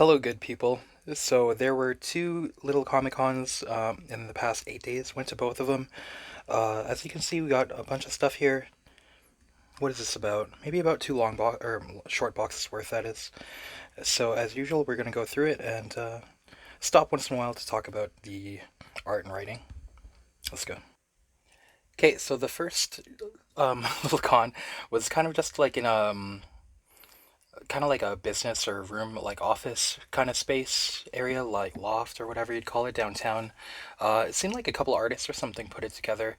Hello, good people. So there were two little Comic Cons in the past 8 days. Went to both of them. As you can see, we got a bunch of stuff here. What is this about? Maybe about two long box or short boxes worth, that is. So as usual, we're gonna go through it and stop once in a while to talk about the art and writing. Let's go. Okay, so the first little con was kind of just like in kind of like a business or room, like office kind of space area, like loft or whatever you'd call it downtown. It seemed like a couple artists or something put it together.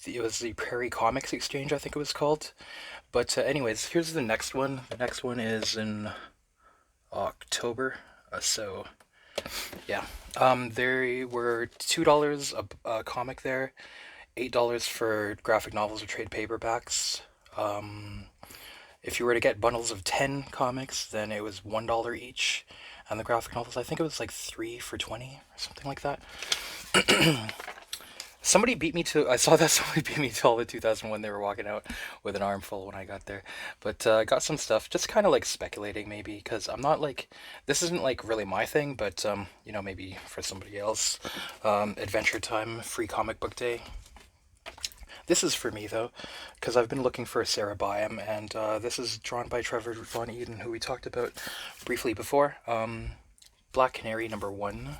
It was the Prairie Comics Exchange, I think it was called. But anyways, here's the next one. The next one is in October. So yeah, there were $2 a comic there, $8 for graphic novels or trade paperbacks. Um, If you were to get bundles of 10 comics, then it was $1 each. And the graphic novels, I think it was like 3 for 20 or something like that. Somebody beat me to, I saw that somebody beat me to all the 2001 they were walking out with an armful when I got there. But I got some stuff, just kind of like speculating maybe, because I'm not like, this isn't like really my thing, but maybe for somebody else. Adventure Time, free comic book day. This is for me though, because I've been looking for Sarah Byam, and this is drawn by Trevor Von Eden, who we talked about briefly before. Black Canary #1.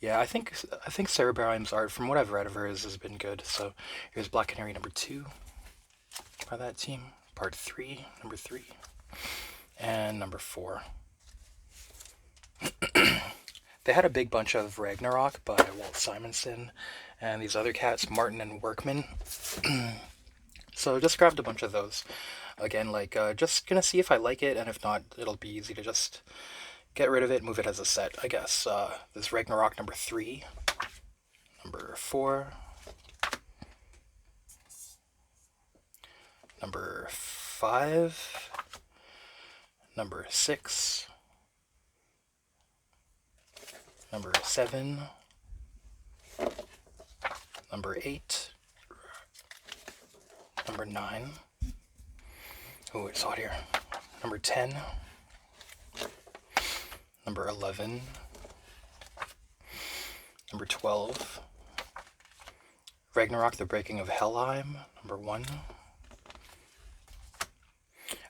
Yeah, I think Sarah Byam's art, from what I've read of her, has been good. So here's Black Canary #2 by that team. Part 3, #3, and #4. They had a big bunch of Ragnarok by Walt Simonson and these other cats, Martin and Workman. So just grabbed a bunch of those. Again, like, just gonna see if I like it, and if not, it'll be easy to just get rid of it, move it as a set, I guess. This Ragnarok #3, #4, #5, #6, #7, #8, #9. Oh, it's hot here. #10, #11, #12. Ragnarok: The Breaking of Helheim, #1.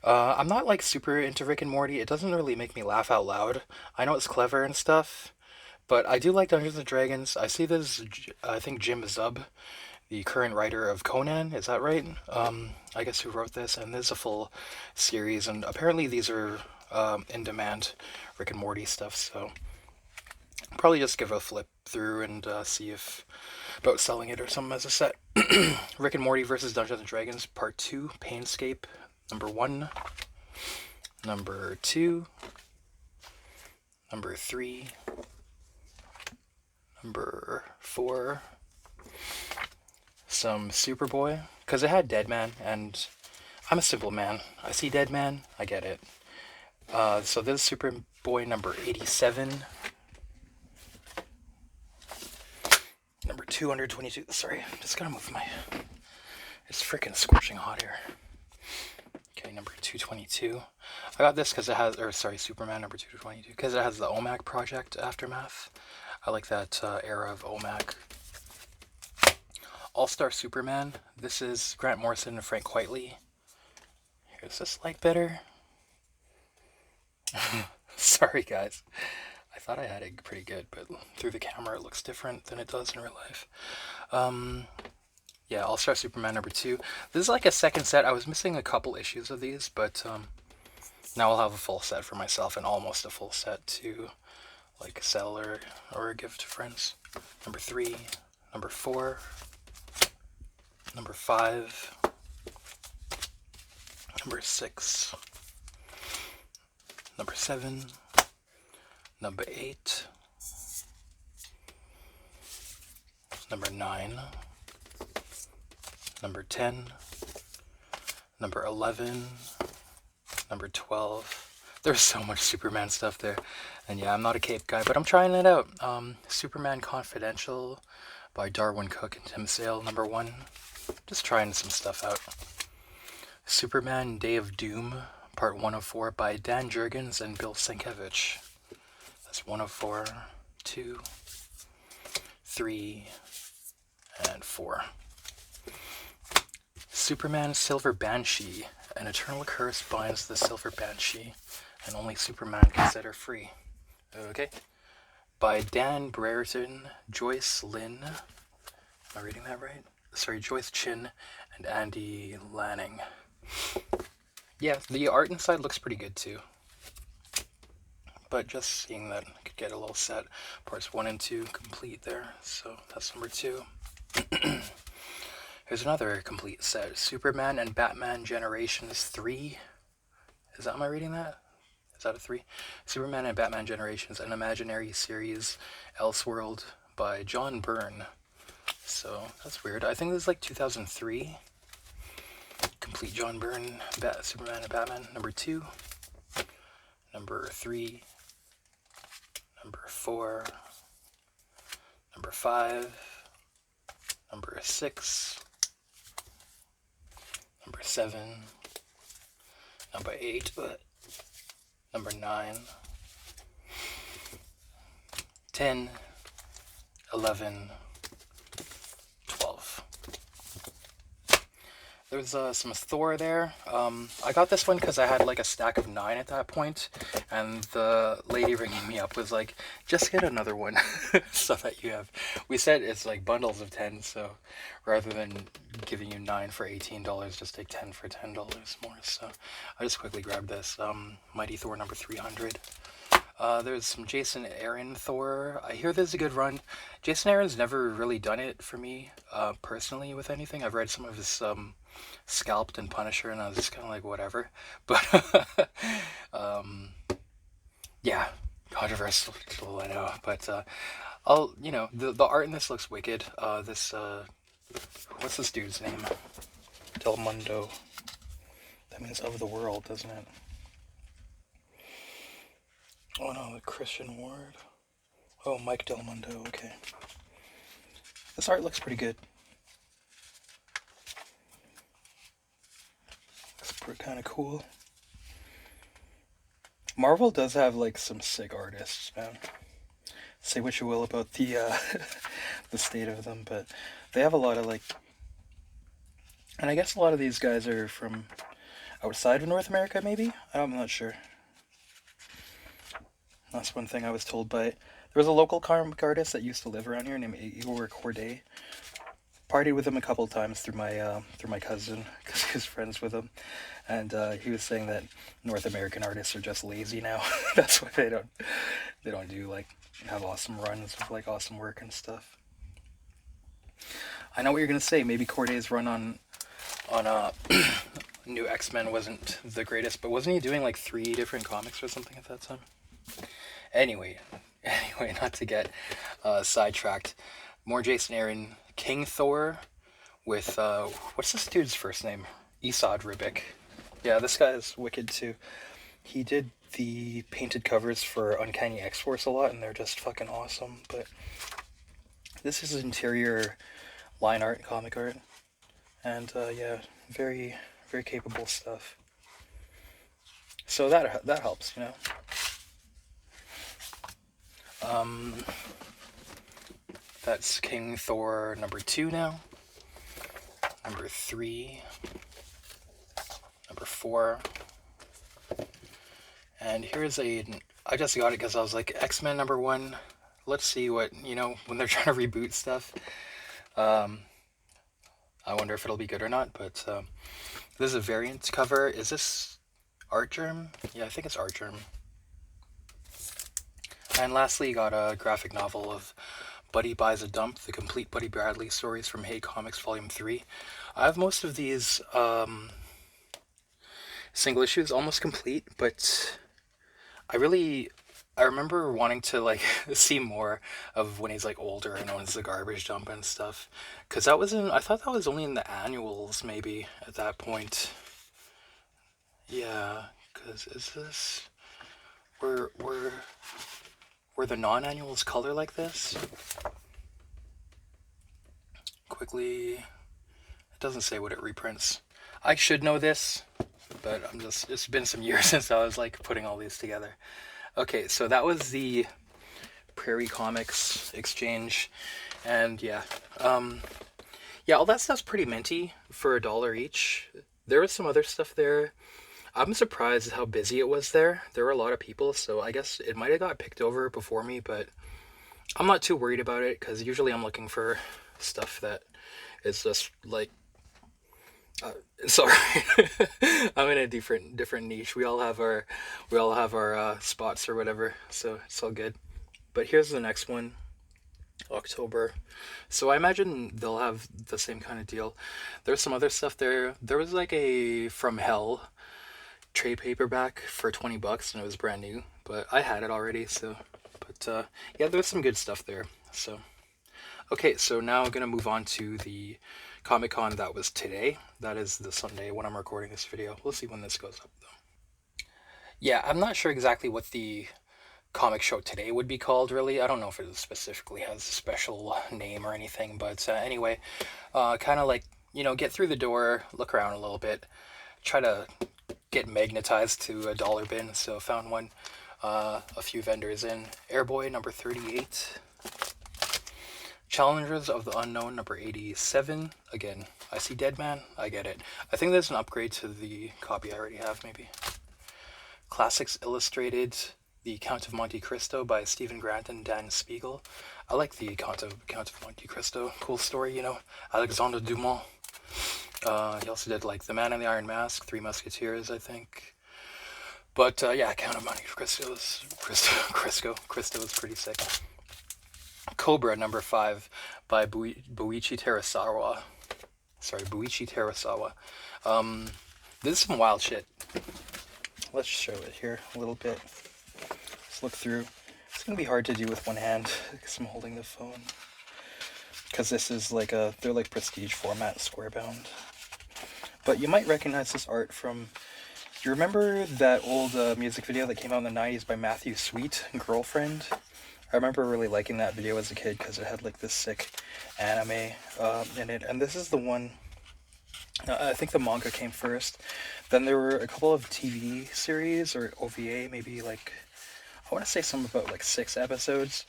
I'm not like super into Rick and Morty. It doesn't really make me laugh out loud. I know it's clever and stuff, but I do like Dungeons and Dragons. I see this. I think Jim Zub, the current writer of Conan, is that right? I guess who wrote this, and there's a full series, and apparently these are in demand, Rick and Morty stuff. So probably just give a flip through and see if about selling it or something as a set. Rick and Morty versus Dungeons and Dragons Part 2, Painscape, #1, #2, #3, #4. Some Superboy, because it had Deadman, and I'm a simple man. I see Deadman, I get it. So this is Superboy #87, #222. Sorry, I'm just gotta move my. It's freaking scorching hot here. Okay, #222. I got this because it has, or sorry, Superman #222, because it has the OMAC project Aftermath. I like that era of OMAC. All-Star Superman. This is Grant Morrison and Frank Quitely. Here's this light better. Sorry, guys. I thought I had it pretty good, but through the camera it looks different than it does in real life. Yeah, All Star Superman #2. This is like a second set. I was missing a couple issues of these, but now I'll have a full set for myself and almost a full set to like sell or give to friends. #3, #4, #5, #6, #7, #8, #9, #10, #11, #12. There's so much Superman stuff there. And yeah, I'm not a cape guy, but I'm trying it out. Superman Confidential by Darwin Cook and Tim Sale, #1. Just trying some stuff out. Superman Day of Doom part 104 by Dan Jurgens and Bill Sienkiewicz. That's 104, 2, 3, and 4. Superman Silver Banshee. An eternal curse binds the Silver Banshee, and only Superman can set her free. Okay. By Dan Brereton, Joyce Lynn. Am I reading that right? Sorry, Joyce Chin and Andy Lanning. Yeah, the art inside looks pretty good too. But just seeing that, I could get a little set. Parts 1 and 2 complete there, so that's number 2. Here's another complete set. Superman and Batman Generations 3. Am I reading that? Is that a 3? Superman and Batman Generations, an imaginary series, Elseworld, by John Byrne. So, that's weird. I think this is like 2003. Complete John Byrne, Superman and Batman, number 2. Number 3. Number 4. Number 5. Number 6. Number 7. Number 8. Number 9. 10. 11. 12. There's some Thor there. I got this one because I had like a stack of 9 at that point, and the lady ringing me up was like, just get another one so that you have... We said it's like bundles of 10, so rather than giving you 9 for $18, just take 10 for $10 more. So I just quickly grabbed this. Mighty Thor number 300. There's some Jason Aaron Thor. I hear this is a good run. Jason Aaron's never really done it for me, personally, with anything. I've read some of his Scalped and Punisher, and I was just kind of like, whatever. But, yeah, controversial, I know. But, the art in this looks wicked. What's this dude's name? Del Mundo. That means of the world, doesn't it? Oh no, Christian Ward. Oh, Mike Del Mundo, okay. This art looks pretty good. Looks kind of cool. Marvel does have like some sick artists, man. Say what you will about the the state of them, but they have a lot of like... And I guess a lot of these guys are from outside of North America, maybe? I'm not sure. That's one thing I was told by... There was a local comic artist that used to live around here named Igor Corday. Partied with him a couple times through my cousin, because he was friends with him. And he was saying that North American artists are just lazy now. That's why they don't do, like, have awesome runs of, like, awesome work and stuff. I know what you're going to say. Maybe Corday's run on New X-Men wasn't the greatest, but wasn't he doing, like, 3 different comics or something at that time? Anyway, not to get sidetracked. More Jason Aaron, King Thor, with what's this dude's first name? Esad Ribic. Yeah, this guy is wicked too. He did the painted covers for Uncanny X-Force a lot, and they're just fucking awesome. But this is interior line art, comic art, and yeah, very very capable stuff. So that helps, you know. That's King Thor number 2 now. Number 3. Number 4. And here's I just got it because I was like, X-Men number 1. Let's see what, when they're trying to reboot stuff. I wonder if it'll be good or not, but this is a variant cover. Is this Artgerm? Yeah, I think it's Artgerm. And lastly, you got a graphic novel of Buddy Buys a Dump, the complete Buddy Bradley stories from Hay Comics Volume 3. I have most of these single issues almost complete, but I remember wanting to like see more of when he's like older and owns the garbage dump and stuff, because I thought that was only in the annuals maybe at that point. Yeah, because is this were the non-annuals color like this? Quickly, it doesn't say what it reprints. I should know this. but it's been some years since I was like putting all these together. Okay, so that was the Prairie Comics exchange, and yeah, all that stuff's pretty minty for $1 each. There was some other stuff there. I'm surprised how busy it was there. There were a lot of people, so I guess it might have got picked over before me, but I'm not too worried about it because usually I'm looking for stuff that is just like sorry. I'm in a different niche. We all have our spots or whatever, so it's all good. But here's the next one, October. So I imagine they'll have the same kind of deal. There's some other stuff there. There was like a From Hell trade paperback for $20 and it was brand new, but I had it already, so yeah, there's some good stuff there. So okay, so now I'm gonna move on to the Comic Con that was today. That is the Sunday when I'm recording this video. We'll see when this goes up though. Yeah, I'm not sure exactly what the comic show today would be called, really. I don't know if it specifically has a special name or anything, but anyway, kind of like, get through the door, look around a little bit, try to get magnetized to a dollar bin. So found one, a few vendors in. Airboy number 38. Challengers of the Unknown number 87. Again, I see Deadman. I get it. I think there's an upgrade to the copy I already have, maybe. Classics Illustrated, The Count of Monte Cristo by Stephen Grant and Dan Spiegel. I like the Count of Monte Cristo. Cool story, Alexandre Dumas. He also did like The Man in the Iron Mask, Three Musketeers, I think. But yeah, Count of Monte Cristo is pretty sick. Cobra number 5 by Buichi Terasawa. This is some wild shit. Let's show it here a little bit. Let's look through. It's gonna be hard to do with one hand because I'm holding the phone. Because this is like they're like prestige format, square bound. But you might recognize this art from. Do you remember that old music video that came out in the 90s by Matthew Sweet, Girlfriend? I remember really liking that video as a kid because it had like this sick anime in it. And this is the one, I think the manga came first. Then there were a couple of TV series or OVA, maybe like, I want to say some about like 6 episodes.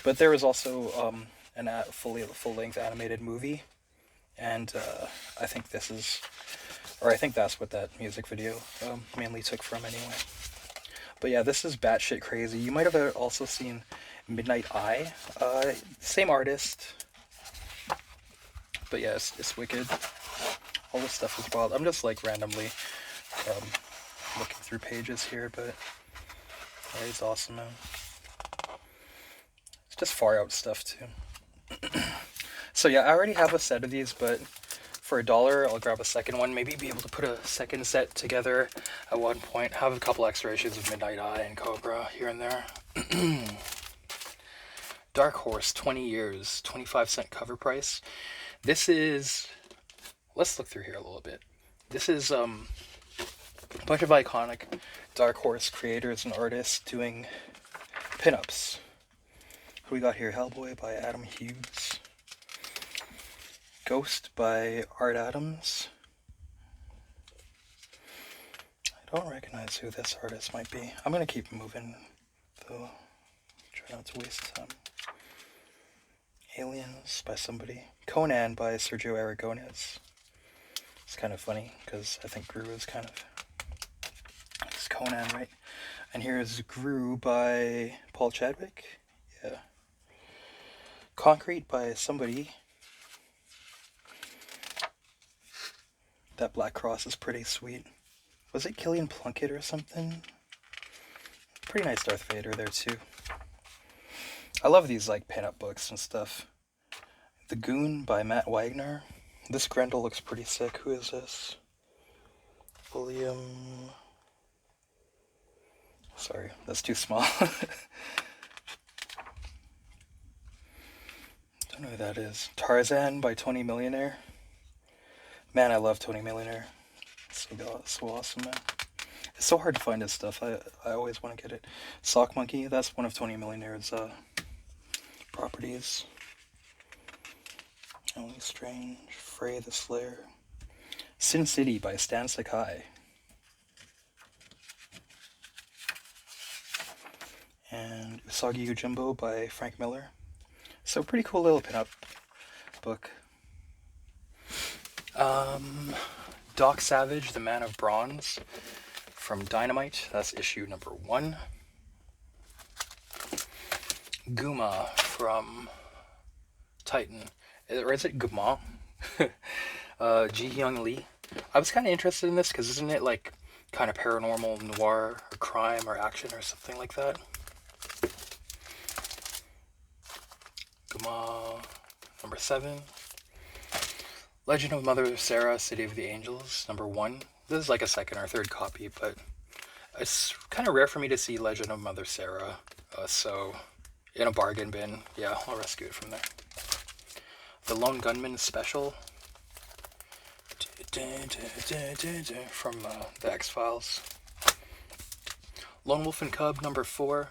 But there was also a full-length animated movie. And I think I think that's what that music video mainly took from anyway. But yeah, this is batshit crazy. You might have also seen Midnight Eye, same artist. But yeah, it's wicked. All this stuff is wild. I'm just like randomly looking through pages here, but yeah, he's awesome, man. It's just far out stuff too. So yeah, I already have a set of these, but for $1, I'll grab a second one. Maybe be able to put a second set together at one point. Have a couple extra issues of Midnight Eye and Cobra here and there. Dark Horse, 20 years, 25-cent cover price. This is... Let's look through here a little bit. This is a bunch of iconic Dark Horse creators and artists doing pinups. Who we got here? Hellboy by Adam Hughes. Ghost by Art Adams. I don't recognize who this artist might be. I'm going to keep moving, though. Try not to waste time. Aliens by somebody. Conan by Sergio Aragonés. It's kind of funny, because I think Gru is kind of... It's Conan, right? And here's Gru by Paul Chadwick. Yeah. Concrete by somebody. That black cross is pretty sweet. Was it Killian Plunkett or something? Pretty nice Darth Vader there too. I love these like pinup books and stuff. The Goon by Matt Wagner. This Grendel looks pretty sick. Who is this? William... Sorry, that's too small. Don't know who that is. Tarzan by Tony Millionaire. Man, I love Tony Millionaire. So awesome, man. It's so hard to find his stuff. I always want to get it. Sock Monkey, that's one of Tony Millionaire's properties. Only Strange. Frey the Slayer. Sin City by Stan Sakai. and Usagi Yojimbo by Frank Miller. So pretty cool little pinup book. Doc Savage, The Man of Bronze from Dynamite. That's issue number 1. Guma from Titan. Or is it Guma? Ji Hyung Lee. I was kind of interested in this because isn't it like kind of paranormal, noir, or crime, or action, or something like that? Guma number 7. Legend of Mother Sarah, City of the Angels, number 1. This is like a second or third copy, but it's kind of rare for me to see Legend of Mother Sarah, so in a bargain bin, yeah, I'll rescue it from there. The Lone Gunman Special from the X-Files. Lone Wolf and Cub, number 4.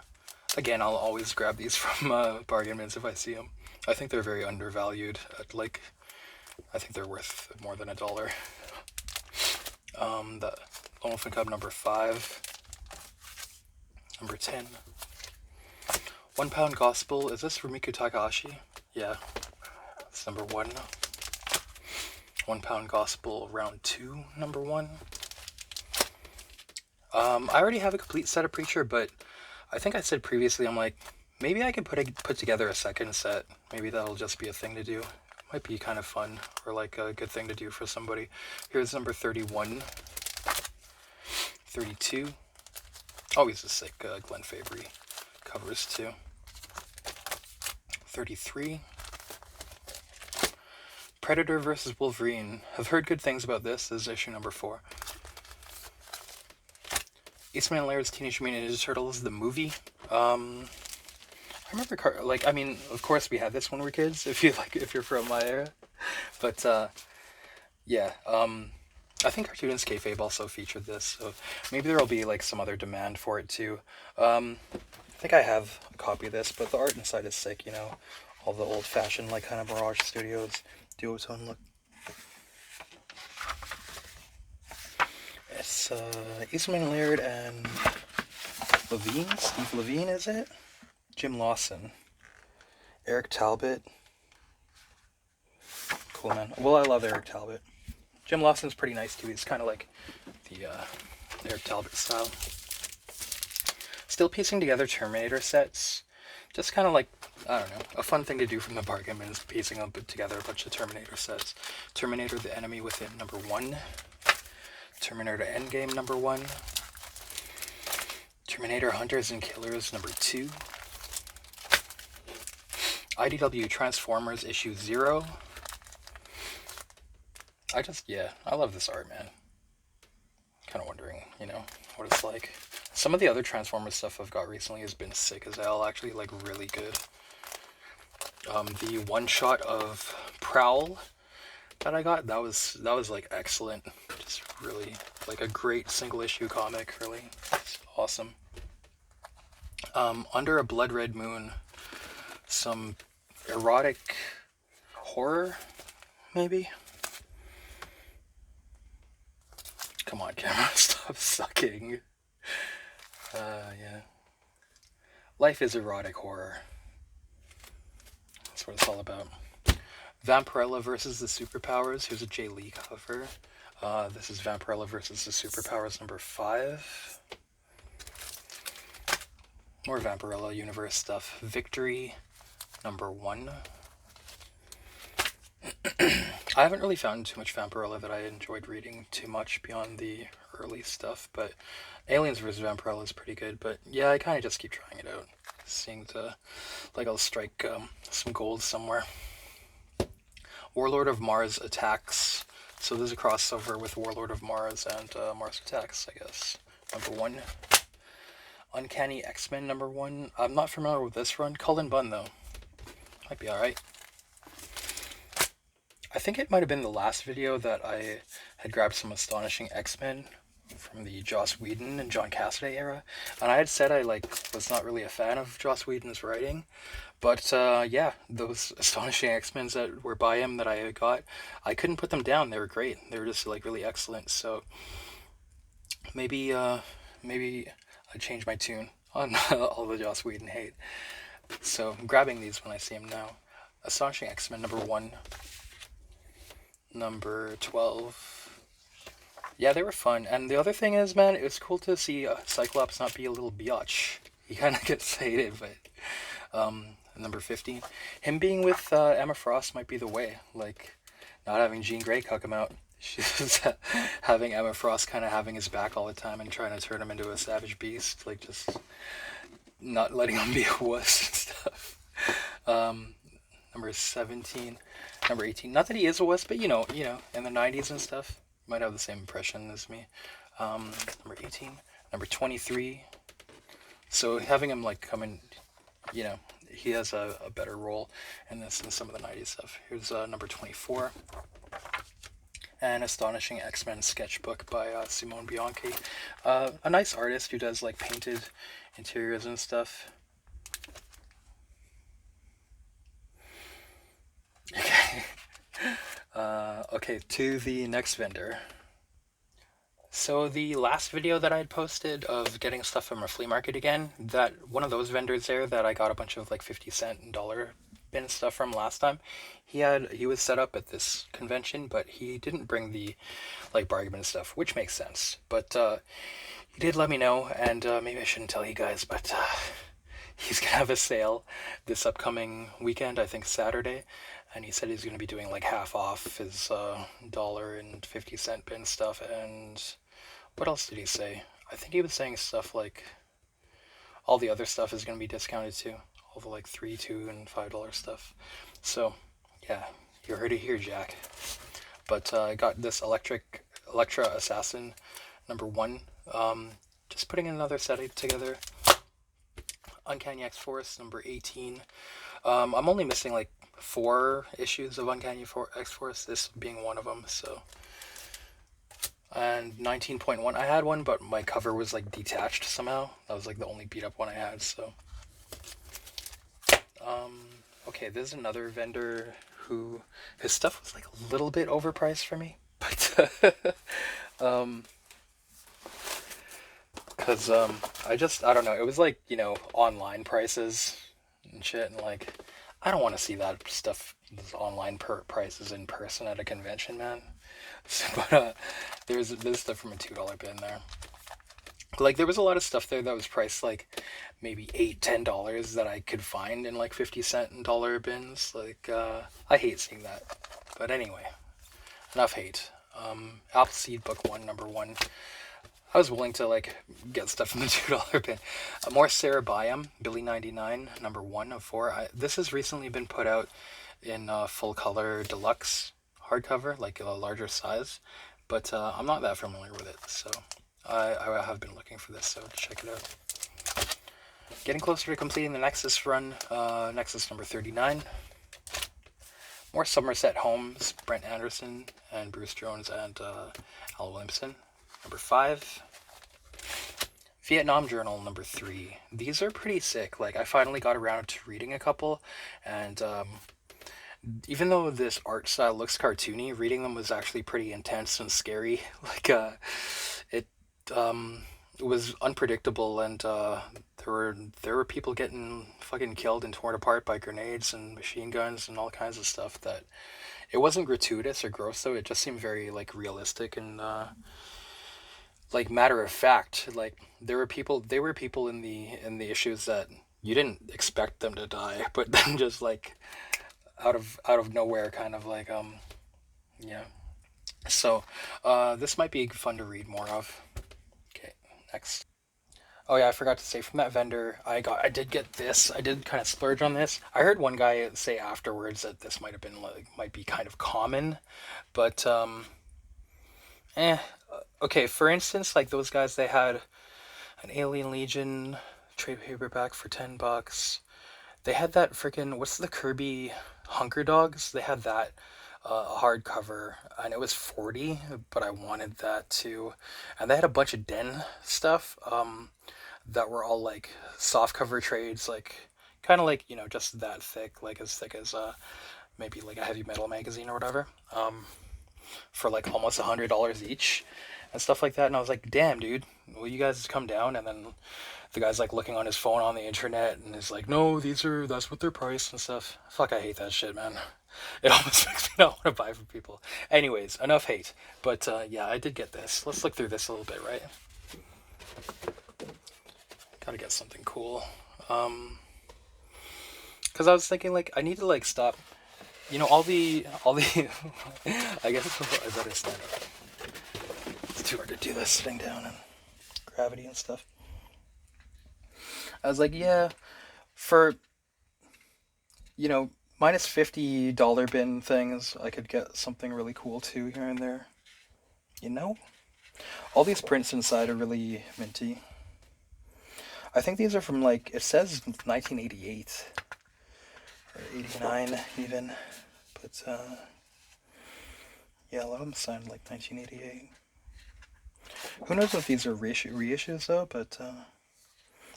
Again, I'll always grab these from bargain bins if I see them. I think they're very undervalued. I think they're worth more than $1. The Lone Wolf and Cub, number 5. Number 10. 1 Pound Gospel. Is this Rumiko Takahashi? Yeah. It's number 1. 1 Pound Gospel, round 2, number 1. I already have a complete set of Preacher, but I think I said previously, I'm like, maybe I could put together a second set. Maybe that'll just be a thing to do. Might be kind of fun, or like a good thing to do for somebody. Here's number 31. 32. Always a sick Glenn Fabry covers too. 33. Predator vs. Wolverine. I've heard good things about this. This is issue number 4. Eastman and Laird's Teenage Mutant Ninja Turtles, the movie. I remember, of course we had this when we were kids, if you're from my era. But, yeah, I think Cartoonist Kayfabe also featured this, so maybe there'll be, like, some other demand for it, too. I think I have a copy of this, but the art inside is sick, you know, all the old-fashioned, like, kind of Mirage Studios duotone look. It's, Eastman Laird and Levine? Steve Levine, is it? Jim Lawson. Eric Talbot. Cool, man. Well, I love Eric Talbot. Jim Lawson's pretty nice, too. He's kind of like the Eric Talbot style. Still piecing together Terminator sets. Just kind of like, I don't know, a fun thing to do from the bargain bin is piecing together a bunch of Terminator sets. Terminator The Enemy Within, number 1. Terminator Endgame, number 1. Terminator Hunters and Killers, number 2. IDW Transformers, issue 0. I love this art, man. Kind of wondering, you know, what it's like. Some of the other Transformers stuff I've got recently has been sick as hell, actually, like, really good. The one-shot of Prowl that I got, that was like, excellent. Just really, like, a great single-issue comic, really. It's awesome. Under a Blood Red Moon, some erotic horror, maybe? Come on, camera, stop sucking. Yeah. Life is erotic horror. That's what it's all about. Vampirella versus the Superpowers. Here's a Jay Lee cover. This is Vampirella versus the Superpowers, number 5. More Vampirella universe stuff. Victory, number 1. I haven't really found too much Vampirella that I enjoyed reading too much beyond the early stuff, but Aliens vs. Vampirella is pretty good, but yeah, I kind of just keep trying it out. Seeing like I'll strike some gold somewhere. Warlord of Mars Attacks. So there's a crossover with Warlord of Mars and Mars Attacks, I guess. Number 1. Uncanny X-Men, number 1. I'm not familiar with this run. Cullen Bunn, though. Might be alright. I think it might have been the last video that I had grabbed some Astonishing X-Men from the Joss Whedon and John Cassaday era, and I had said I was not really a fan of Joss Whedon's writing, but yeah, those Astonishing X-Men that were by him that I got, I couldn't put them down. They were great. They were just like really excellent. So maybe I change my tune. on all the Joss Whedon hate. So I'm grabbing these when I see them now. Astonishing X-Men number 1, number 12. Yeah, they were fun. And the other thing is, man, it was cool to see Cyclops not be a little biatch. He kind of gets hated, but number 15, him being with Emma Frost might be the way. Like, not having Jean Grey cuck him out. She's having Emma Frost kind of having his back all the time and trying to turn him into a savage beast. Like, just not letting him be a wuss and stuff. Number 17, number 18. Not that he is a wuss, but in the 90s and stuff, you might have the same impression as me. Number 18, number 23. So having him like come in, he has a better role in this than some of the 90s stuff. Here's number 24. An Astonishing X-Men sketchbook by Simone Bianchi. A nice artist who does like painted interiors and stuff. Okay. Okay, to the next vendor. So the last video that I had posted of getting stuff from a flea market again, that one of those vendors there that I got a bunch of like 50-cent and dollar bin stuff from last time, he was set up at this convention, but he didn't bring the like bargain stuff, which makes sense. But he did let me know, and maybe I shouldn't tell you guys, but he's gonna have a sale this upcoming weekend, I think Saturday, and he said he's gonna be doing like half off his dollar and 50-cent bin stuff. And what else did he say? I think he was saying stuff like all the other stuff is gonna be discounted too, all the like $3, $2, and $5 stuff. So yeah, you heard it here, Jack. But I got this Elektra Assassin number 1. Just putting another set together. Uncanny X-Force number 18. I'm only missing like 4 issues of Uncanny X-Force, this being one of them. So, and 19.1. I had one, but my cover was like detached somehow. That was like the only beat up one I had. So, okay, there's another vendor who his stuff was like a little bit overpriced for me, but because I don't know, it was like online prices and shit, and like I don't want to see that stuff, those online prices in person at a convention, man. So, but there's stuff from a $2 bin there. Like there was a lot of stuff there that was priced like maybe $8, $10 that I could find in like 50-cent and dollar bins. Like I hate seeing that. But anyway, enough hate. Appleseed Book 1 number 1. I was willing to like get stuff from the $2 bin. More Sarah Byam, Billy 99 number 1 of 4. This has recently been put out in full color deluxe hardcover, like a larger size, but I'm not that familiar with it, so I have been looking for this, so check it out. Getting closer to completing the Nexus run, Nexus number 39. More Somerset Holmes, Brent Anderson, and Bruce Jones, and Al Williamson. Number 5. Vietnam Journal number 3. These are pretty sick. Like, I finally got around to reading a couple, and even though this art style looks cartoony, reading them was actually pretty intense and scary. Like, it was unpredictable, and there were people getting fucking killed and torn apart by grenades and machine guns and all kinds of stuff. That it wasn't gratuitous or gross though. It just seemed very like realistic and like matter of fact. Like there were people in the issues that you didn't expect them to die, but then just like out of nowhere, kind of like yeah. So this might be fun to read more of. Okay, next. Oh yeah, I forgot to say, from that vendor, I did get this. I did kind of splurge on this. I heard one guy say afterwards that this might be kind of common, but eh. Okay, for instance, like those guys, they had an Alien Legion trade paperback for $10. They had that freaking, what's the Kirby Hunker Dogs? They had that hardcover, and it was 40, but I wanted that too. And they had a bunch of Den stuff that were all like soft cover trades, like kind of like just that thick, like as thick as maybe like a heavy metal magazine or whatever, for like almost $100 each. and stuff like that. And I was like, damn, dude, will you guys come down? And then the guy's like looking on his phone on the internet and is like, no, that's what they're priced and stuff. Fuck, I hate that shit, man. It almost makes me not want to buy from people. Anyways, enough hate. But yeah, I did get this. Let's look through this a little bit, right? Gotta get something cool. Because I was thinking, like, I need to, like, stop. You know, all the, I guess I better stand up. It's too hard to do this sitting down and gravity and stuff. I was like, yeah, for, minus $50 bin things, I could get something really cool too here and there. You know? All these prints inside are really minty. I think these are from, like, it says 1988 or 89 even. But, yeah, a lot of them signed like 1988. Who knows if these are reissues though, but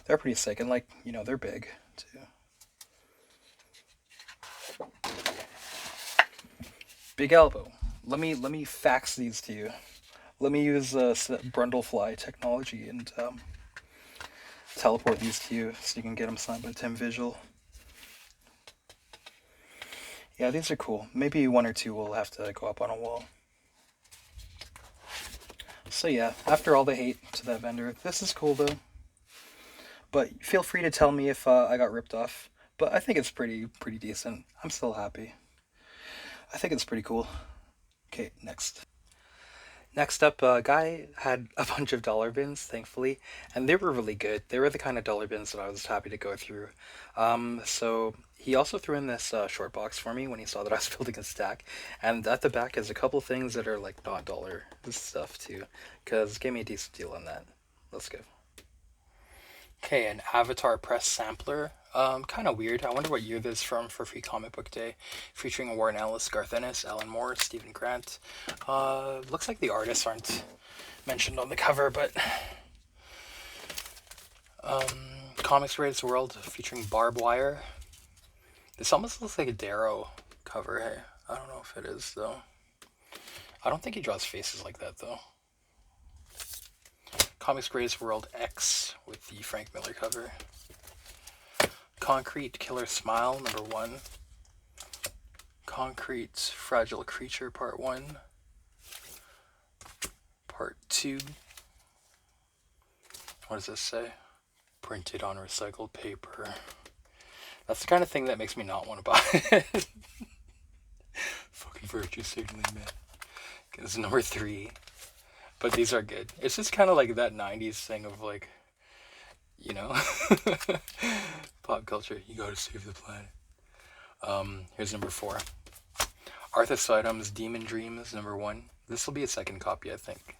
they're pretty sick, and, like, they're big too. Big Elbow. Let me fax these to you. Let me use Brundlefly technology and teleport these to you so you can get them signed by Tim Visual. Yeah, these are cool. Maybe one or two will have to go up on a wall. So yeah, after all the hate to that vendor, this is cool though. But feel free to tell me if I got ripped off. But I think it's pretty decent. I'm still happy. I think it's pretty cool. Okay, next. Next up, a guy had a bunch of dollar bins, thankfully, and they were really good. They were the kind of dollar bins that I was happy to go through. So he also threw in this short box for me when he saw that I was building a stack, and at the back is a couple things that are like not dollar stuff too, because gave me a decent deal on that. Let's go. Okay, an Avatar Press sampler. Kind of weird. I wonder what year this is from for Free Comic Book Day. Featuring Warren Ellis, Garth Ennis, Alan Moore, Stephen Grant. Looks like the artists aren't mentioned on the cover, but Comics Greatest World featuring Barb Wire. This almost looks like a Darrow cover. Hey, I don't know if it is though. I don't think he draws faces like that though. Comics Greatest World X with the Frank Miller cover. Concrete Killer Smile, number 1. Concrete Fragile Creature, part 1. Part 2. What does this say? Printed on recycled paper. That's the kind of thing that makes me not want to buy it. Fucking virtue signaling, man. This is number 3. But these are good. It's just kind of like that 90s thing of, like, pop culture. You gotta save the planet. Here's number 4. Arthas Items Demon Dreams, number 1. This will be a second copy, I think.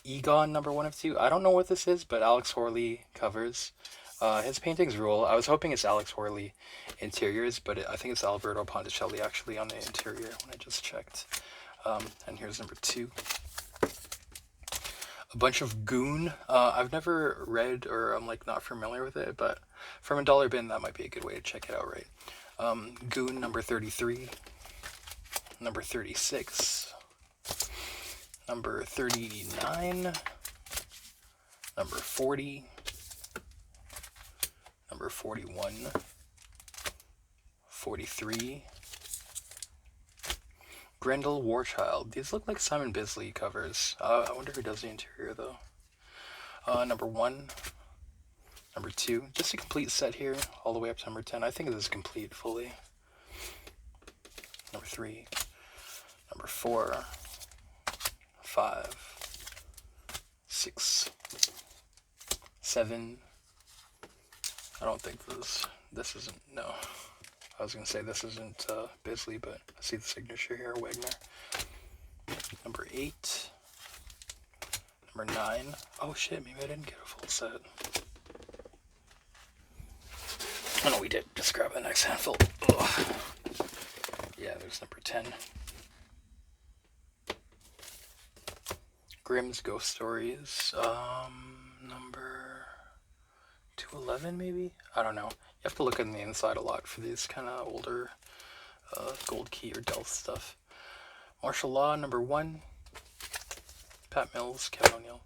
Egon, number 1 of 2. I don't know what this is, but Alex Horley covers. His paintings rule. I was hoping it's Alex Horley interiors, but I think it's Alberto Ponticelli actually on the interior when I just checked. And here's number 2. A bunch of Goon. I've never read, or I'm like not familiar with it, but from a dollar bin, that might be a good way to check it out, right? Goon number 33, number 36, number 39, number 40, number 41, 43, Grendel Warchild. These look like Simon Bisley covers. I wonder who does the interior, though. Number 1. Number 2. Just a complete set here, all the way up to number 10. I think this is complete fully. Number 3. Number 4. 5. 6. 7. I don't think this isn't, no. I was going to say this isn't Bisley, but I see the signature here, Wagner. Number 8. Number 9. Oh shit, maybe I didn't get a full set. Oh no, we did. Just grab the next handful. Ugh. Yeah, there's number 10. Grimm's Ghost Stories. Number 211 maybe? I don't know. You have to look on the inside a lot for these kind of older Gold Key or Delft stuff. Martial Law, number 1. Pat Mills, Kevin O'Neill.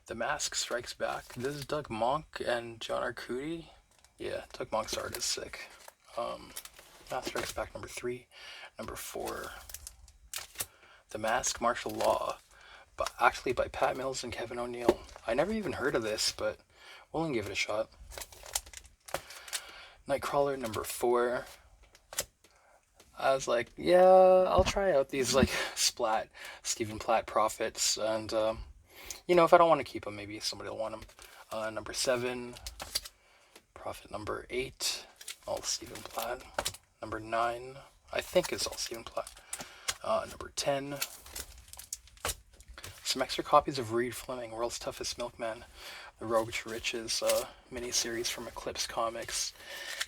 The Mask Strikes Back. This is Doug Monk and John Arcudi. Yeah, Doug Monk's art is sick. Mask Strikes Back number 3. Number 4. The Mask Martial Law. But actually by Pat Mills and Kevin O'Neill. I never even heard of this, but we'll give it a shot. Nightcrawler number 4. I was like, yeah, I'll try out these like Splat, Stephen Platt Profits, and if I don't want to keep them, maybe somebody will want them. Number 7, Profit number 8, all Stephen Platt. Number 9, I think is all Stephen Platt. Number 10, some extra copies of Reed Fleming, World's Toughest Milkman, the Road to Riches miniseries from Eclipse Comics.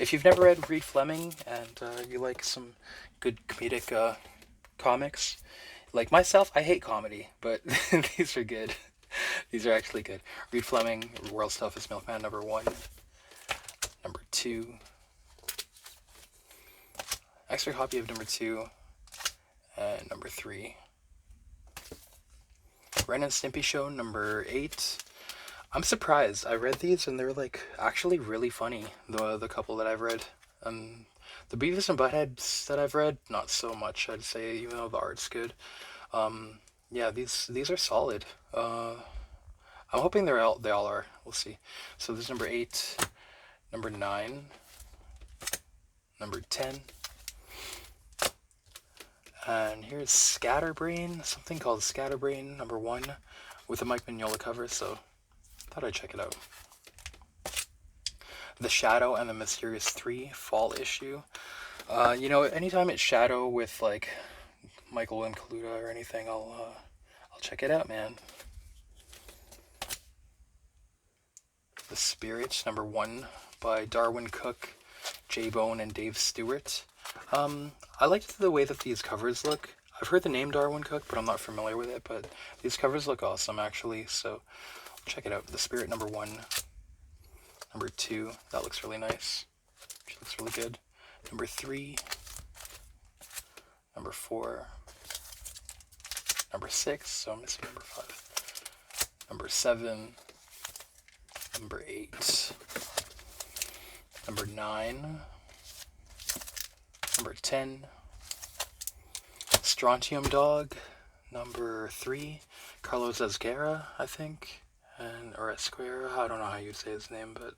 If you've never read Reed Fleming and you like some good comedic comics, like myself, I hate comedy, but these are good. These are actually good. Reed Fleming, World's Toughest Milkman, number 1. Number 2. Extra copy of number 2. And number 3. Ren and Stimpy Show, number 8. I'm surprised. I read these and they're like actually really funny. The couple that I've read. The Beavis and Buttheads that I've read, not so much, I'd say, even though the art's good. Yeah, these are solid. I'm hoping they all are. We'll see. So this is number 8, number 9, number 10, and here's Scatterbrain, something called Scatterbrain, number 1, with a Mike Mignola cover. So thought I'd check it out. The Shadow and the Mysterious 3 fall issue. Anytime it's Shadow with like Michael and Kaluta or anything, I'll check it out, man. The Spirits, number 1, by Darwin Cook, J-Bone, and Dave Stewart. I liked the way that these covers look. I've heard the name Darwin Cook, but I'm not familiar with it, but these covers look awesome, actually, so check it out. The Spirit, number 1. Number 2, that looks really nice. She looks really good. Number 3. Number 4. Number 6, so I'm missing number 5. Number 7. Number 8. Number 9. Number 10. Strontium Dog. Number 3. Carlos Ezquerra, I think. Or Esquire, I don't know how you'd say his name, but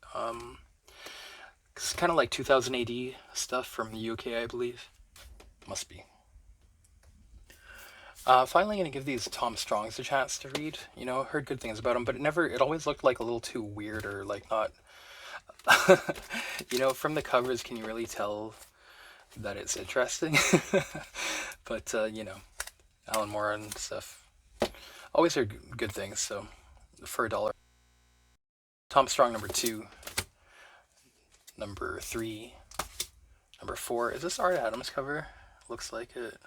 it's kind of like 2000 AD stuff from the UK, I believe. Must be. Finally going to give these Tom Strongs a chance to read. Heard good things about them, but it always looked like a little too weird, or like not, from the covers, can you really tell that it's interesting? But, Alan Moore and stuff. Always heard good things, so for $1. Tom Strong, number 2. Number 3. Number 4. Is this Art Adams cover? Looks like it.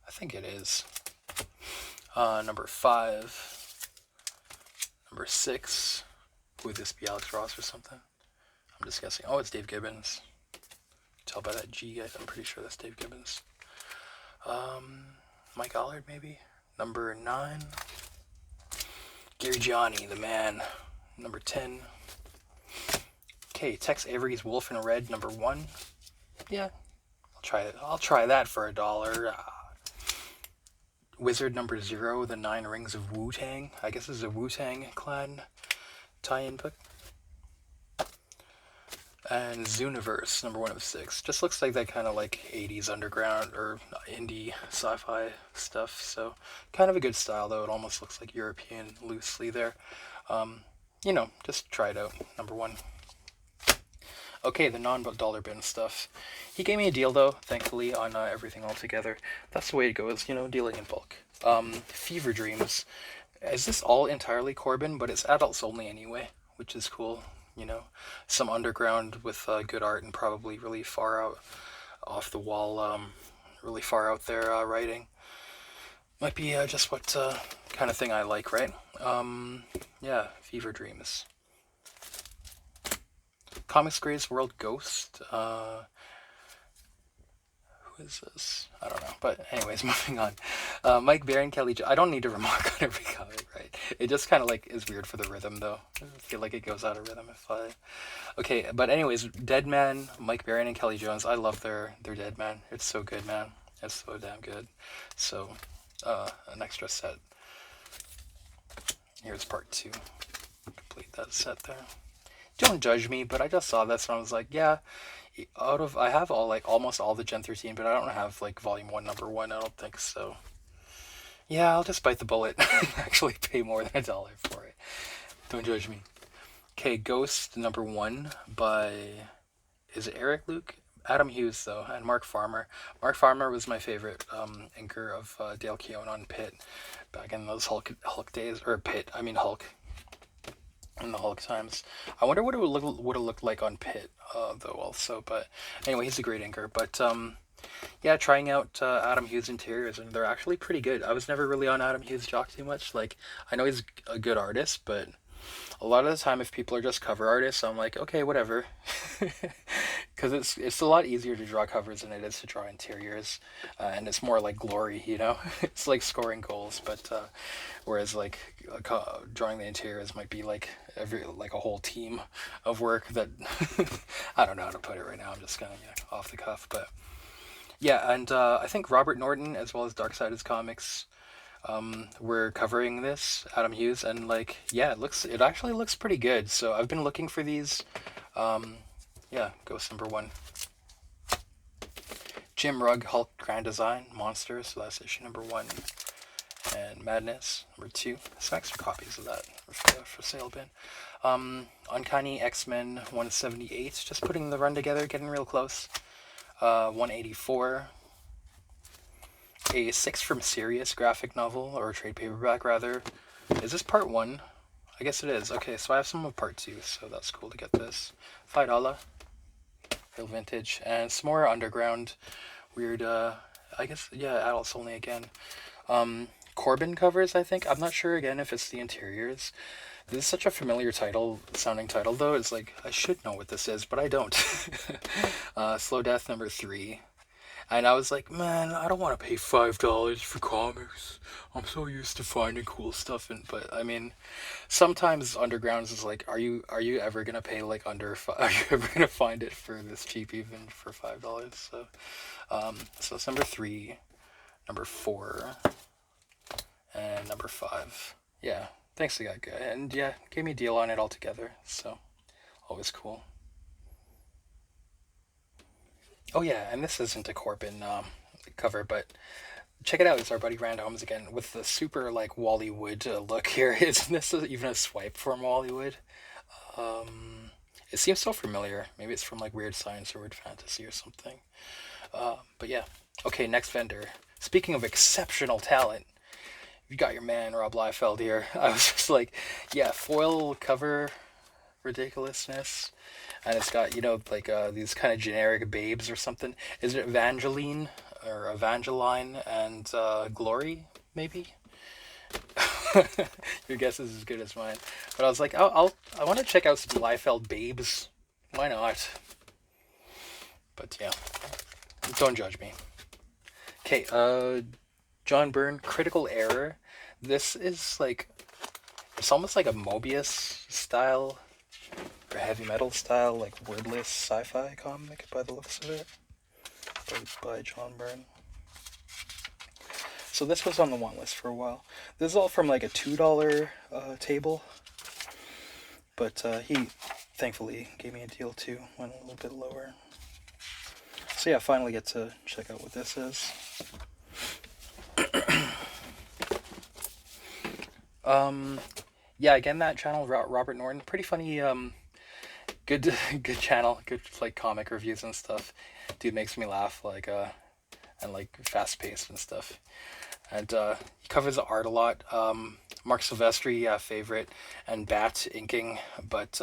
I think it is. Number 5. Number 6. Would this be Alex Ross or something? I'm just guessing. Oh, it's Dave Gibbons. Tell by that G, I'm pretty sure that's Dave Gibbons. Mike Allard, maybe? Number 9. Gary Gianni, the man. Number 10. Okay, Tex Avery's Wolf in Red, number 1. Yeah, I'll try that for $1. Wizard number 0, The 9 Rings of Wu-Tang. I guess this is a Wu-Tang Clan tie-in book. And Zooniverse, number 1 of 6. Just looks like that kind of like 80s underground or indie sci-fi stuff. So kind of a good style, though. It almost looks like European loosely there. Just try it out. Number 1. Okay, the non-dollar bin stuff. He gave me a deal, though, thankfully, on everything altogether. That's the way it goes, dealing in bulk. Fever Dreams. Is this all entirely Corbin? But it's adults only anyway, which is cool. Some underground with good art and probably really far out off the wall, really far out there writing. Might be just what kind of thing I like, right? Yeah, Fever Dreams. Comics Greatest World Ghost. Who is this? I don't know. But anyways, moving on. Mike Baron, Kelly. I don't need to remark on every comic, right? It just kind of like is weird for the rhythm, though. I feel like it goes out of rhythm if I. Okay, but anyways, Dead Man, Mike Baron, and Kelly Jones. I love their Dead Man. It's so good, man. It's so damn good. So, an extra set. Here's part 2. Complete that set there. Don't judge me, but I just saw this and I was like, yeah. I have almost all the Gen 13, but I don't have like Volume 1, Number 1. I don't think so. Yeah, I'll just bite the bullet and actually pay more than $1 for it. Don't judge me. Okay, Ghost Number 1 by, is it Eric Luke? Adam Hughes, though, and Mark Farmer. Mark Farmer was my favorite inker of Dale Keown on Pitt back in those Hulk days, or Pitt, I mean Hulk, in the Hulk times. I wonder what it would have looked like on Pitt, though, also. But anyway, he's a great inker. But yeah, trying out Adam Hughes interiors, and they're actually pretty good. I was never really on Adam Hughes' jock too much. Like, I know he's a good artist, but a lot of the time, if people are just cover artists, I'm like, okay, whatever, because it's a lot easier to draw covers than it is to draw interiors, and it's more like glory, you know. It's like scoring goals, but whereas like drawing the interiors might be like a whole team of work that I don't know how to put it right now. I'm just kind of off the cuff, but yeah, and I think Robert Norton as well as Darksiders Comics we're covering this, Adam Hughes, and like, yeah, it actually looks pretty good. So I've been looking for these. Yeah, Ghost Number 1. Jim Rugg, Hulk Grand Design, Monsters, so that's issue number 1. And Madness, number 2. Some extra copies of that for sale bin. Uncanny X-Men 178, just putting the run together, getting real close. 184. A 6 from Sirius graphic novel, or trade paperback rather. Is this part 1? I guess it is. Okay, so I have some of part 2, so that's cool to get this. $5. Real vintage. And some more underground weird, I guess, yeah, adults only again. Corbin covers, I think. I'm not sure again if it's the interiors. This is such a familiar sounding title though. It's like, I should know what this is, but I don't. Slow Death number 3. And I was like, man, I don't want to pay $5 for comics. I'm so used to finding cool stuff. But I mean, sometimes Undergrounds is like, are you ever gonna pay like are you ever gonna find it for this cheap even for $5? So, so it's number 3, number 4, and number 5. Yeah, thanks to that guy, and yeah, gave me a deal on it altogether. So, always cool. Oh yeah, and this isn't a Corbin cover, but check it out. It's our buddy Rand Holmes again with the super like Wally Wood look here. Isn't this even a swipe from Wally Wood? It seems so familiar. Maybe it's from like Weird Science or Weird Fantasy or something. But yeah. Okay, next vendor. Speaking of exceptional talent, you got your man Rob Liefeld here. I was just like, yeah, foil cover ridiculousness, and it's got like these kind of generic babes or something. Is it Evangeline or Evangeline and Glory maybe? Your guess is as good as mine. But I was like, I want to check out some Liefeld babes. Why not? But yeah, don't judge me. Okay, John Byrne, Critical Error. This is like, it's almost like a Mobius style or heavy metal style, like wordless sci-fi comic by the looks of it, by John Byrne. So this was on the want list for a while. This is all from like a $2 table, but he thankfully gave me a deal too, went a little bit lower. So yeah, finally get to check out what this is. Yeah, again, that channel, Robert Norton, pretty funny, good channel, good like comic reviews and stuff. Dude makes me laugh, like, and like fast paced and stuff. And he covers the art a lot. Mark Silvestri, favorite, and Bat inking, but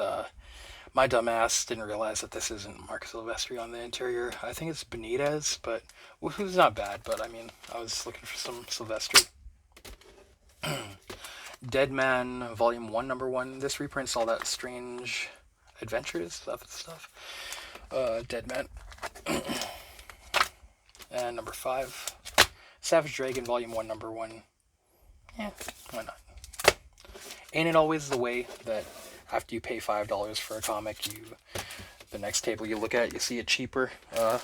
my dumbass didn't realize that this isn't Mark Silvestri on the interior. I think it's Benitez, but who's not bad. But I mean, I was looking for some Silvestri. Dead Man, Volume 1, Number 1. This reprints all that Strange Adventures stuff. Dead Man. And number 5, Savage Dragon Volume 1, number 1. Yeah, why not? Ain't it always the way that after you pay $5 for a comic, the next table you look at, you see it cheaper,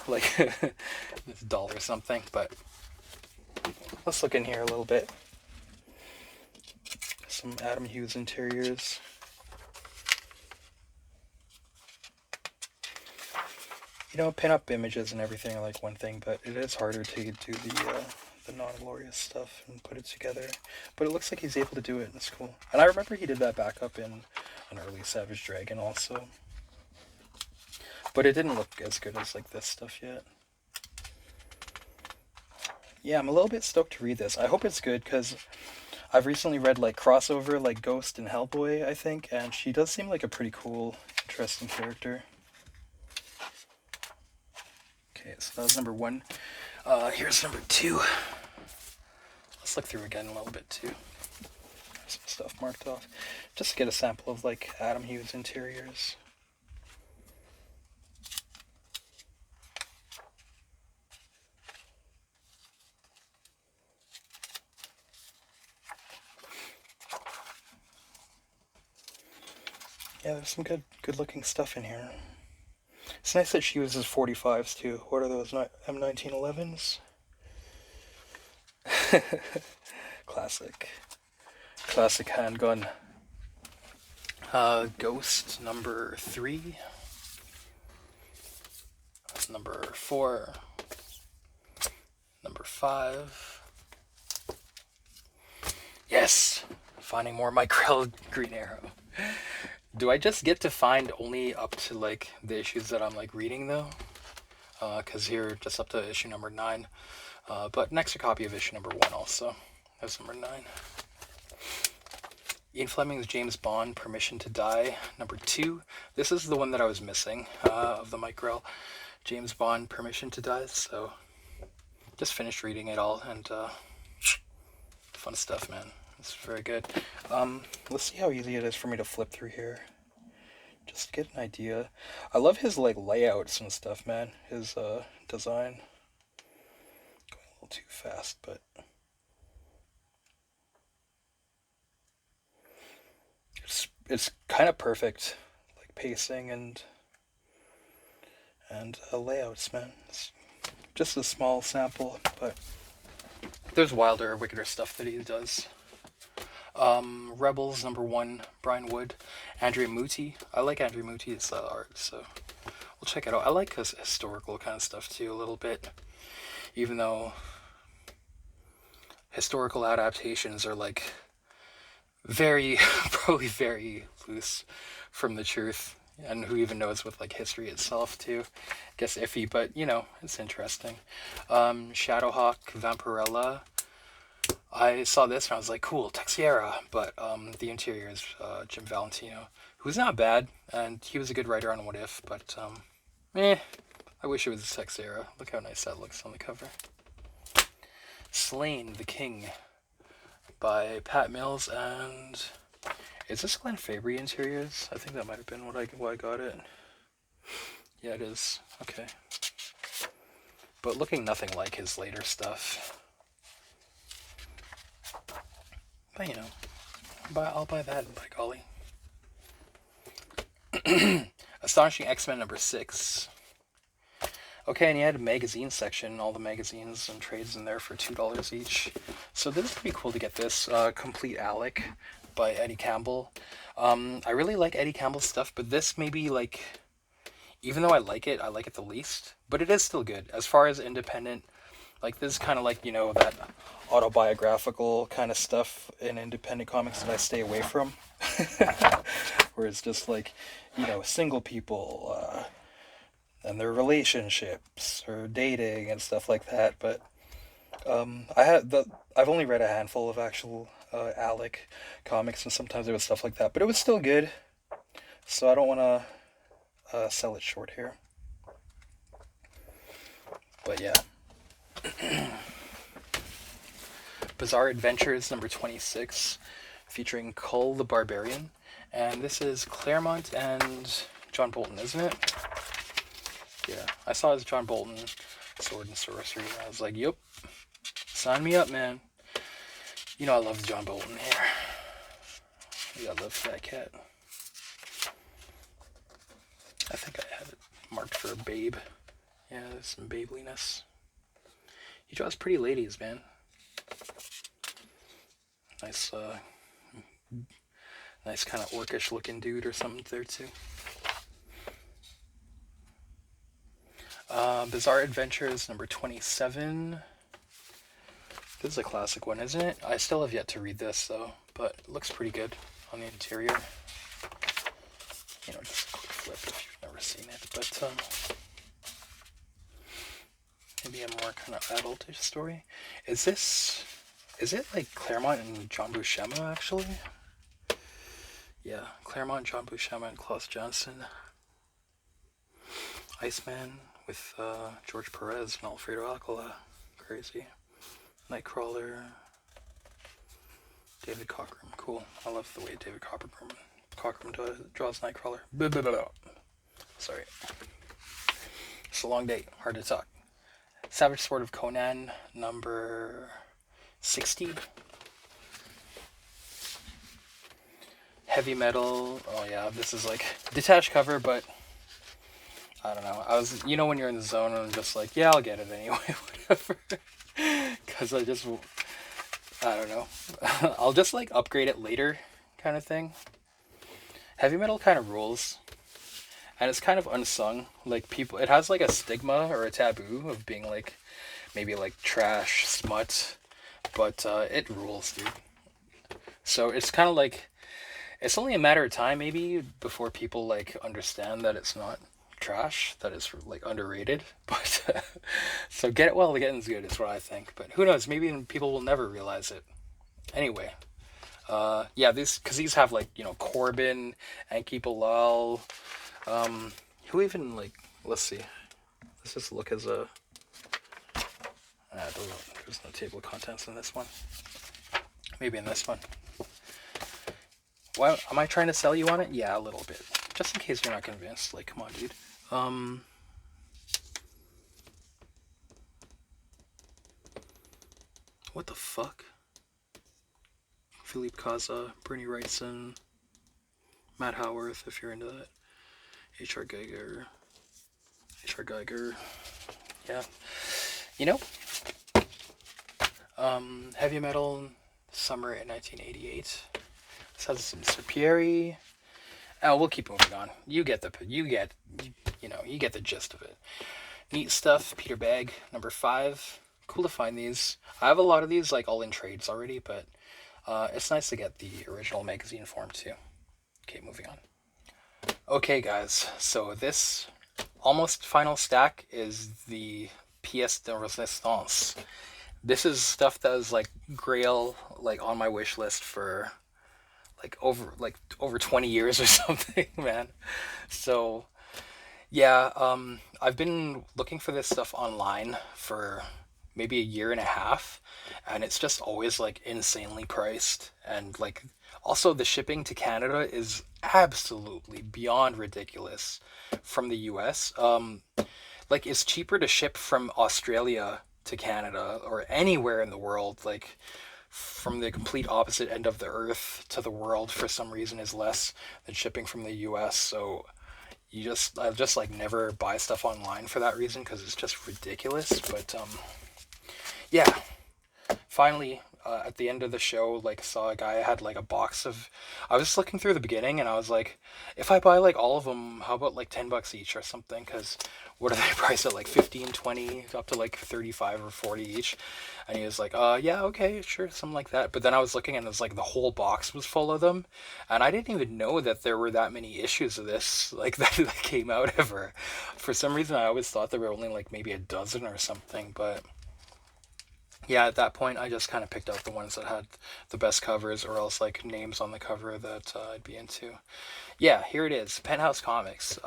like it's $1 or something. But let's look in here a little bit. Some Adam Hughes interiors. You know, pin-up images and everything are like one thing, but it is harder to do the non-glorious stuff and put it together. But it looks like he's able to do it, and it's cool. And I remember he did that back up in an early Savage Dragon also. But it didn't look as good as like this stuff yet. Yeah, I'm a little bit stoked to read this. I hope it's good, because I've recently read like crossover, like Ghost and Hellboy, I think, and she does seem like a pretty cool, interesting character. Okay, so that was number 1. Here's number 2. Let's look through again a little bit too. There's some stuff marked off. Just to get a sample of like Adam Hughes interiors. Yeah, there's some good looking stuff in here. It's nice that she uses 45s too. What are those, M1911s? Classic handgun. Ghost number 3. Number 4. Number 5. Yes! Finding more Mike Green Arrow. Do I just get to find only up to like the issues that I'm like reading though? Because here just up to issue number 9. But an extra copy of issue number 1 also. That's number 9. Ian Fleming's James Bond, Permission to Die, number 2. This is the one that I was missing of the Mike Grell. James Bond, Permission to Die. So just finished reading it all, and fun stuff, man. It's very good. Let's see how easy it is for me to flip through here. Just to get an idea. I love his like layouts and stuff, man. His design. Going a little too fast, but it's kind of perfect, like pacing and layouts, man. It's just a small sample, but there's wilder, wickeder stuff that he does. Rebels number 1, Brian Wood, Andrea Muti. I like Andrea Muti's art, so we'll check it out. I like his historical kind of stuff too a little bit, even though historical adaptations are like probably very loose from the truth, and who even knows with like history itself too. I guess iffy, but you know, it's interesting. Shadowhawk, Vampirella. I saw this and I was like, cool, Texiera, but the interior is Jim Valentino, who's not bad, and he was a good writer on What If, but I wish it was Texiera. Look how nice that looks on the cover. Slain the King by Pat Mills, and is this Glenn Fabry interiors? I think that might have been why I got it. Yeah, it is. Okay. But looking nothing like his later stuff. But you know, I'll buy that, by golly. Astonishing X-Men number 6. Okay, and he had a magazine section, all the magazines and trades in there for $2 each. So this is pretty cool to get this. Complete Alec by Eddie Campbell. I really like Eddie Campbell's stuff, but this maybe like, even though I like it the least. But it is still good. As far as independent, like this is kind of like, you know, that autobiographical kind of stuff in independent comics that I stay away from. Where it's just like, you know, single people and their relationships or dating and stuff like that. But I've only read a handful of actual Alec comics, and sometimes there was stuff like that, but it was still good. So I don't want to sell it short here. But yeah. Bizarre Adventures number 26, featuring Cull the Barbarian, and this is Claremont and John Bolton, isn't it? Yeah, I saw it as John Bolton. Sword and Sorcery. And I was like, "Yup, sign me up, man." You know I love John Bolton here. Yeah, I love Fat Cat. I think I had it marked for a babe. Yeah, there's some babeliness. He draws pretty ladies, man. Nice, nice kind of orcish looking dude or something there too. Bizarre Adventures number 27. This is a classic one, isn't it? I still have yet to read this though, but it looks pretty good on the interior. You know, just a quick flip if you've never seen it, but maybe a more kind of adultish story. Is it like Claremont and John Buscema actually? Yeah, Claremont, John Buscema, and Klaus Johnson. Iceman with George Perez and Alfredo Alcala. Crazy. Nightcrawler. David Cockrum. Cool. I love the way David Cockrum draws Nightcrawler. Blah, blah, blah, blah. Sorry. It's a long day. Hard to talk. Savage Sword of Conan, number 60. Heavy Metal. Oh yeah, this is like detached cover, but I don't know. I was, when you're in the zone and I'm just like, yeah, I'll get it anyway, whatever. Because I don't know. I'll just like upgrade it later kind of thing. Heavy Metal kind of rules. And it's kind of unsung. Like people, it has like a stigma or a taboo of being like, maybe like trash, smut. But it rules, dude. So it's kind of like, it's only a matter of time maybe before people like understand that it's not trash, that it's like underrated. But so get it while the getting's good is what I think. But who knows, maybe people will never realize it. Anyway, yeah, these have like, Corbin, Anki Bilal, who even like, let's see, let's just look as a, there's no table of contents in this one. Maybe in this one. Why am I trying to sell you on it? Yeah, a little bit. Just in case you're not convinced. Like, come on, dude. What the fuck? Philippe Kaza, Bernie Wrightson, Matt Howarth, if you're into that. H.R. Geiger. Yeah. Heavy Metal, Summer in 1988. This has some Serpieri. Oh, we'll keep moving on. You get the gist of it. Neat stuff. Peter Bagg, number 5. Cool to find these. I have a lot of these, like all in trades already, but it's nice to get the original magazine form too. Okay, moving on. Okay, guys. So this almost final stack is the pièce de résistance. This is stuff that was like Grail, like on my wish list for over 20 years or something, man. So yeah, I've been looking for this stuff online for maybe a year and a half, and it's just always like insanely priced, and like also the shipping to Canada is absolutely beyond ridiculous from the US. Like it's cheaper to ship from Australia to Canada or anywhere in the world, like from the complete opposite end of the earth to the world for some reason is less than shipping from the US. So I've just like never buy stuff online for that reason, because it's just ridiculous. But yeah, finally at the end of the show, like saw a guy had like a box of, I was looking through the beginning and I was like, if I buy like all of them, how about like $10 each or something? Because what are they priced at, like 15, 20, up to like 35 or 40 each? And he was like, yeah, okay, sure, something like that. But then I was looking and it was like the whole box was full of them, and I didn't even know that there were that many issues of this like that came out ever. For some reason I always thought there were only like maybe a dozen or something. But yeah, at that point I just kind of picked out the ones that had the best covers, or else like names on the cover that I'd be into. Yeah, here it is, Penthouse Comics.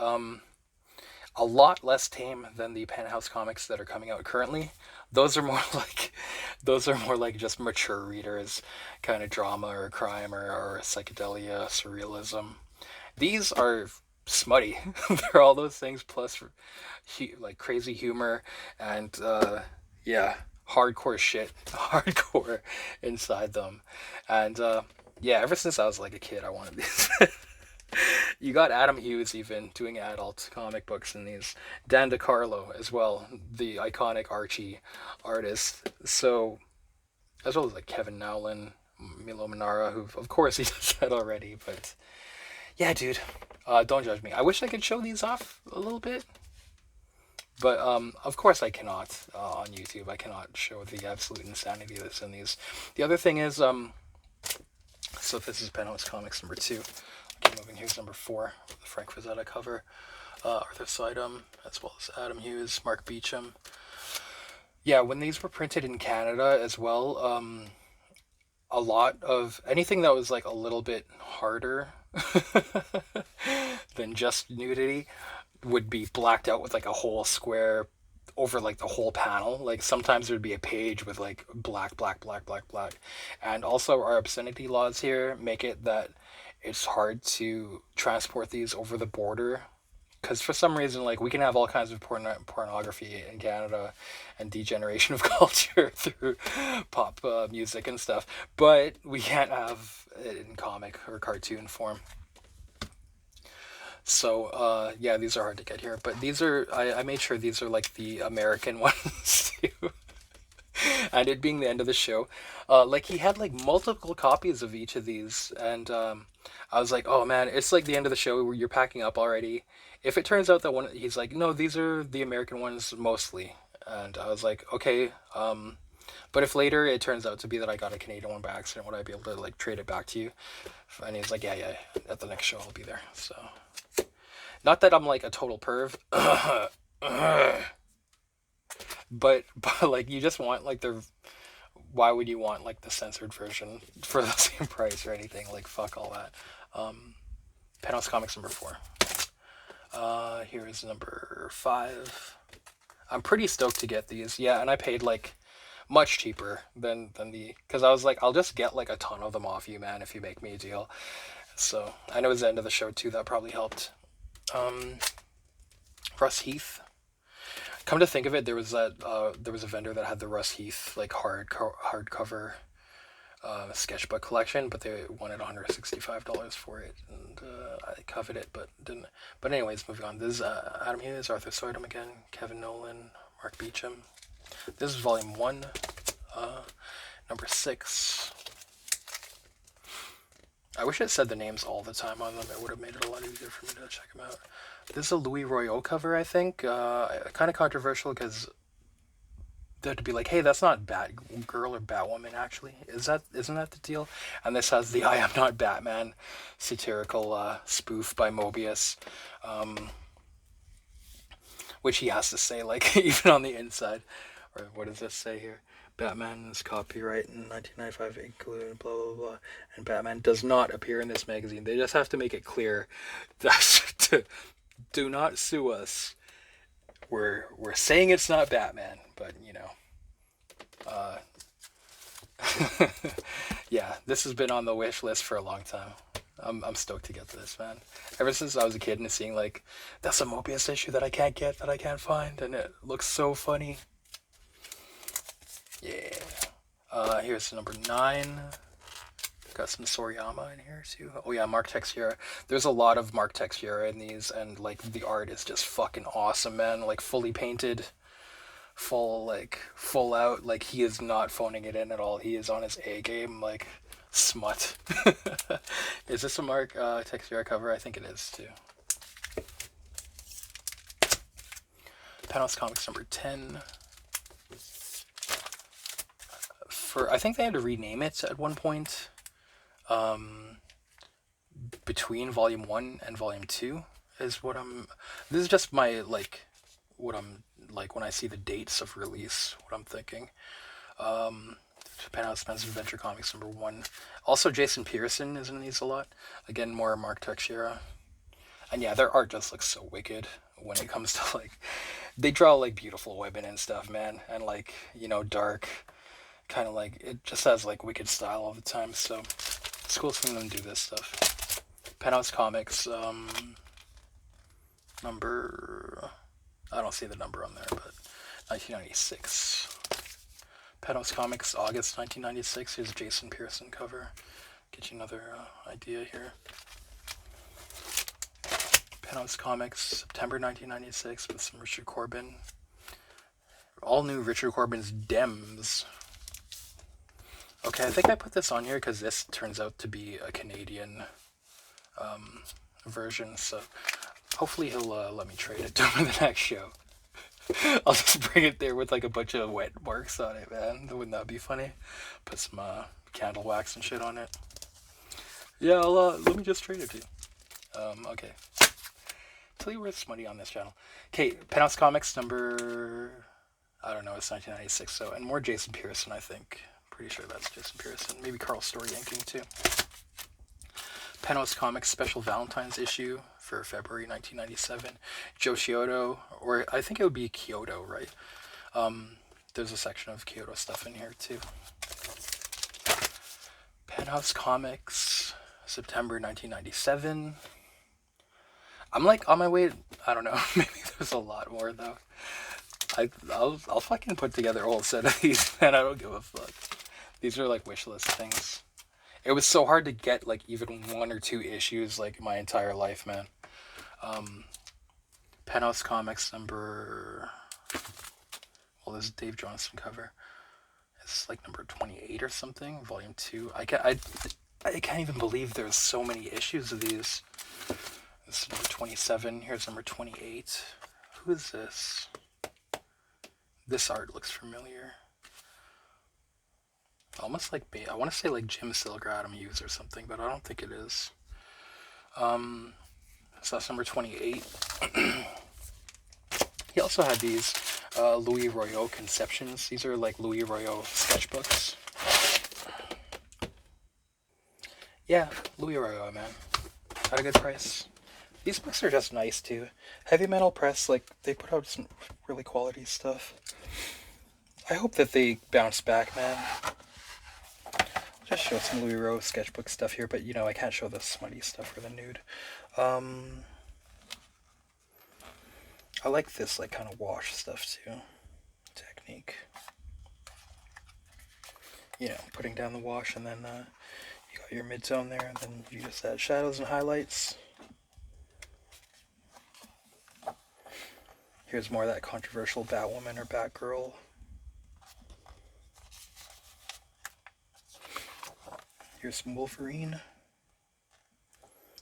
A lot less tame than the Penthouse comics that are coming out currently. Those are more like just mature readers, kind of drama or crime or psychedelia, surrealism. These are smutty. They're all those things plus like crazy humor and yeah, hardcore shit, hardcore inside them. And yeah, ever since I was like a kid, I wanted these. You got Adam Hughes even doing adult comic books in these. Dan DeCarlo as well, the iconic Archie artist. So as well as like Kevin Nowlin, Milo Manara, who of course he does that already. But yeah, dude, don't judge me. I wish I could show these off a little bit, but of course I cannot on YouTube. I cannot show the absolute insanity that's in these. The other thing is, so this is Penthouse Comics number two. Keep moving. Here's number four, the Frank Frazetta cover. Arthur Sidum, as well as Adam Hughes, Mark Beecham. Yeah, when these were printed in Canada as well, a lot of anything that was like a little bit harder than just nudity would be blacked out with like a whole square over like the whole panel. Like sometimes there'd be a page with like black, black, black, black, black. And also our obscenity laws here make it that it's hard to transport these over the border because for some reason like we can have all kinds of pornography in Canada and degeneration of culture through pop music and stuff, but we can't have it in comic or cartoon form. So yeah, these are hard to get here, but these are I made sure these are like the American ones too. And it being the end of the show, like he had like multiple copies of each of these, and I was like, oh man, it's like the end of the show where you're packing up already. If it turns out that one, he's like, no, these are the American ones mostly, and I was like, okay, but if later it turns out to be that I got a Canadian one by accident, would I be able to like trade it back to you? And he's like, yeah, yeah, at the next show I'll be there. So not that I'm like a total perv, but like you just want like the why would you want like the censored version for the same price or anything? Like fuck all that. Um, Penthouse Comics number four. Here is number five. I'm pretty stoked to get these. Yeah, and I paid like much cheaper than the because I was like I'll just get like a ton of them off you, man, if you make me a deal. So I know it was the end of the show too. That probably helped. Um, Russ Heath. Come to think of it, there was a vendor that had the Russ Heath like hardcover sketchbook collection, but they wanted $165 for it, and I coveted it, but didn't. But anyways, moving on. This is Adam Hughes, Arthur Soydum again, Kevin Nolan, Mark Beecham. This is volume one, uh, number six. I wish it said the names all the time on them. It would have made it a lot easier for me to check them out. This is a Louis Royaux cover, I think. Kind of controversial because to be like, hey, that's not Batgirl or Batwoman. Actually, isn't that the deal? And this has the "I am not Batman" satirical spoof by Mobius, um, which he has to say like even on the inside. Or what does this say here? Batman's copyright in 1995 included blah blah blah, and Batman does not appear in this magazine. They just have to make it clear that to do not sue us. We're saying it's not Batman, but you know, uh, yeah, this has been on the wish list for a long time. I'm stoked to get to this, man. Ever since I was a kid and seeing like that's a Mobius issue that I can't get, that I can't find, and it looks so funny. Yeah. Here's number nine. Got some Soriyama in here too. Oh yeah, Mark Texiera. There's a lot of Mark Texiera in these, and like the art is just fucking awesome, man. Like fully painted, full out. Like he is not phoning it in at all. He is on his A game. Like smut. Is this a Mark Texiera cover? I think it is too. Panos Comics number 10. I think they had to rename it at one point. Um, Between volume 1 and volume 2 is what I'm this is just my like what I'm like when I see the dates of release, what I'm thinking. Um Penthouse Spencer Adventure Comics number 1. Also Jason Pearson is in these a lot. Again, more Mark Texeira. And yeah, their art just looks so wicked when it comes to like they draw like beautiful women and stuff, man, and like, you know, dark kind of like it just has like wicked style all the time. So it's cool seeing them do this stuff. Penthouse Comics, number, I don't see the number on there, but 1996. Penthouse Comics, August 1996. Here's a Jason Pearson cover. Get you another idea here. Penthouse Comics, September 1996, with some Richard Corbin. All new Richard Corbin's Dems. Okay, I think I put this on here because this turns out to be a Canadian version, so hopefully he'll let me trade it to him in the next show. I'll just bring it there with like a bunch of wet marks on it, man. Wouldn't that be funny? Put some candle wax and shit on it. Yeah, let me just trade it to you. Okay. Tell you worth money on this channel. Okay, Penthouse Comics number, I don't know, it's 1996, so, and more Jason Pearson, I think. Pretty sure that's Jason Pearson. Maybe Carl Story inking too. Penthouse Comics special Valentine's issue for February 1997. Joe Chiodo, or I think it would be Kyoto, right? There's a section of Kyoto stuff in here too. Penthouse Comics, September 1997. I'm like on my way. I don't know. Maybe there's a lot more though. I'll fucking put together a whole set of these, man. I don't give a fuck. These are like wish list things. It was so hard to get like even 1 or 2 issues like my entire life, man. Penthouse Comics number. Well, this is Dave Johnson cover. It's like number 28 or something, volume 2. I can't even believe there's so many issues of these. This is number 27. Here's number 28. Who is this? This art looks familiar. Almost like I want to say like Jim Silgram Hughes or something, but I don't think it is. So that's number 28. He also had these Louis Royaux Conceptions. These are like Louis Royaux sketchbooks. Yeah, Louis Royaux, man. At a good price. These books are just nice too. Heavy Metal Press, like, they put out some really quality stuff. I hope that they bounce back, man. I'll just show some Louis Royaux sketchbook stuff here, but you know, I can't show the smutty stuff or the nude. I like this, like, kind of wash stuff too. Technique. You know, putting down the wash, and then you got your mid-tone there, and then you just add shadows and highlights. Here's more of that controversial Batwoman or Batgirl. Here's some Wolverine.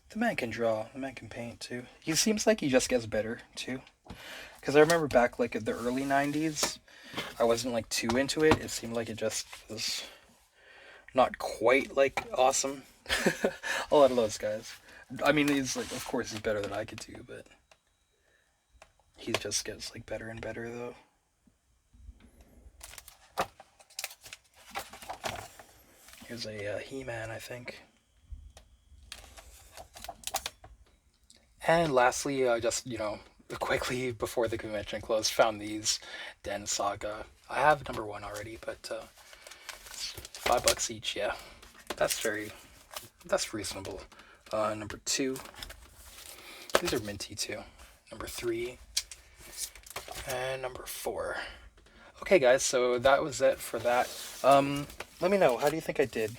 The man can draw. The man can paint too. He seems like he just gets better too. Because I remember back like in the early 90s, I wasn't like too into it. It seemed like it just was not quite like awesome. A lot of those guys. I mean, he's like, of course he's better than I could do, but he just gets like better and better though. Here's a He-Man, I think. And lastly, just, you know, quickly before the convention closed, found these Den Saga. I have number 1 already, but $5 each, yeah. That's reasonable. Number 2. These are minty too. Number 3. And number 4. Okay, guys, so that was it for that. Let me know, how do you think I did?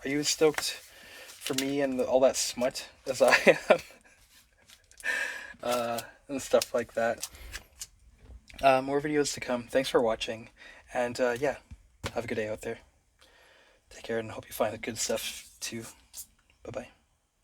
Are you as stoked for me and all that smut as I am? And stuff like that. More videos to come. Thanks for watching. And yeah, have a good day out there. Take care and hope you find the good stuff too. Bye-bye.